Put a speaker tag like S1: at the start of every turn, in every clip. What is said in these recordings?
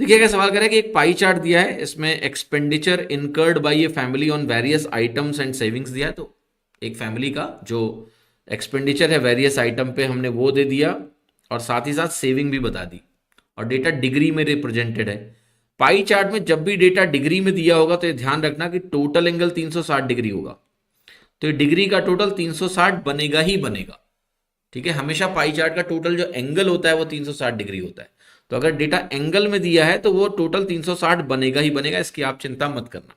S1: देखिए क्या सवाल करें कि एक पाई चार्ट दिया है, इसमें expenditure incurred by a family on various items and savings दिया है। तो एक फैमिली का जो एक्सपेंडिचर है वेरियस आइटम पे हमने वो दे दिया, और साथ ही साथ सेविंग भी बता दी, और डेटा डिग्री में रिप्रेजेंटेड है। पाई चार्ट में जब भी डेटा डिग्री में दिया होगा तो ये ध्यान रखना कि टोटल एंगल 360 डिग्री होगा। तो ये डिग्री का टोटल 360 बनेगा ही बनेगा। ठीक है, हमेशा पाई चार्ट का टोटल जो एंगल होता है वो 360 डिग्री होता है। तो अगर डेटा एंगल में दिया है तो वो टोटल 360 बनेगा ही बनेगा, इसकी आप चिंता मत करना।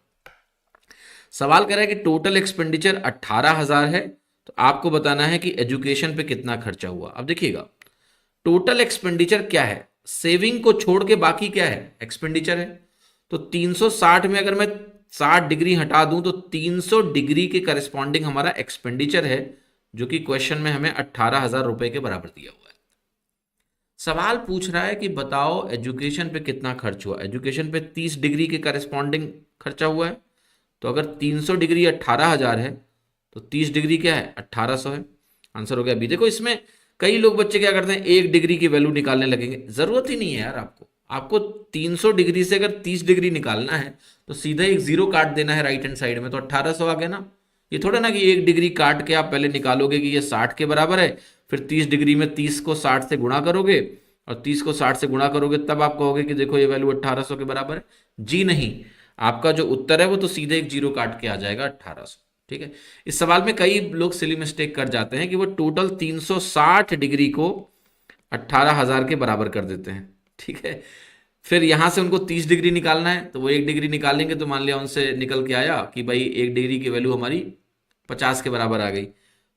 S1: सवाल कर रहा है कि टोटल एक्सपेंडिचर 18,000 है, तो आपको बताना है कि एजुकेशन पे कितना खर्चा हुआ। अब देखिएगा, टोटल एक्सपेंडिचर क्या है, सेविंग को छोड़ के बाकी क्या है, एक्सपेंडिचर है। तो 360 में अगर मैं 60 डिग्री हटा दूं तो 300 डिग्री के करस्पॉन्डिंग हमारा एक्सपेंडिचर है, जो कि क्वेश्चन में हमें 18,000 रुपए के बराबर दिया हुआ है। सवाल पूछ रहा है कि बताओ एजुकेशन पे कितना खर्च हुआ। एजुकेशन पे 30 डिग्री के करस्पॉन्डिंग खर्चा हुआ है। तो अगर 300 डिग्री 18,000 है तो 30 डिग्री क्या है, 1800 है। आंसर हो गया बी। देखो इसमें कई लोग बच्चे क्या करते हैं, 1 डिग्री की वैल्यू निकालने लगेंगे। जरूरत ही नहीं है यार, आपको 300 डिग्री से अगर 30 डिग्री निकालना है तो सीधा एक जीरो काट देना है राइट हैंड साइड में, तो 1800 आ गया ना। ये थोड़ा ना कि 1 डिग्री काट के आप पहले निकालोगे कि ये 60 के बराबर है, फिर 30 डिग्री में 30 को 60 से गुणा करोगे, और 30 को 60 से गुणा करोगे तब आप कहोगे कि देखो ये वैल्यू 1800 के बराबर है। जी नहीं, आपका जो उत्तर है वो तो सीधे एक जीरो काट के आ जाएगा 1800। ठीक है, इस सवाल में कई लोग सिली मिस्टेक कर जाते हैं कि वो टोटल 360 डिग्री को 18,000 के बराबर कर देते हैं। ठीक है, फिर यहां से उनको 30 डिग्री निकालना है, तो वो 1 डिग्री निकालेंगे, तो मान लिया उनसे निकल के आया कि भाई 1 डिग्री की वैल्यू हमारी 50 के बराबर आ गई।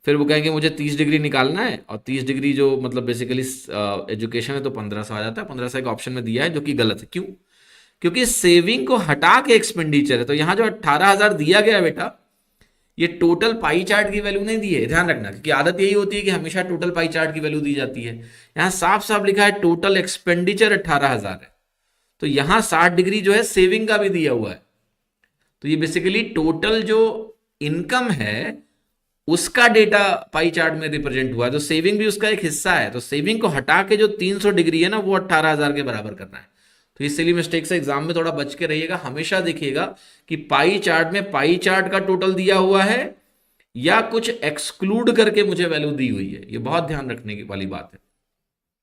S1: फिर वो कहेंगे मुझे 30 डिग्री निकालना है, और 30 डिग्री जो मतलब बेसिकली एजुकेशन है तो 1500 आ जाता है। 1500 एक ऑप्शन में दिया है जो कि गलत है। क्यों? क्योंकि सेविंग को हटा के एक्सपेंडिचर है। तो यहां जो 18,000 दिया गया है बेटा, ये टोटल पाई चार्ट की वैल्यू नहीं दी है, ध्यान रखना, क्योंकि आदत यही होती है कि हमेशा टोटल पाई चार्ट की वैल्यू दी जाती है। यहां साफ साफ लिखा है टोटल एक्सपेंडिचर 18,000 है, तो यहां 60 डिग्री जो है सेविंग का भी दिया हुआ है। तो ये बेसिकली टोटल जो इनकम है उसका डेटा पाई चार्ट में रिप्रेजेंट हुआ है, तो सेविंग भी उसका एक हिस्सा है। तो सेविंग को हटा के जो 300 डिग्री है ना वो 18,000 के बराबर करना है। तो इसलिए मिस्टेक से एग्जाम में थोड़ा बच के रहिएगा। हमेशा देखिएगा कि पाई चार्ट में पाई चार्ट का टोटल दिया हुआ है या कुछ एक्सक्लूड करके मुझे वैल्यू दी हुई है, ये बहुत ध्यान रखने की वाली बात है।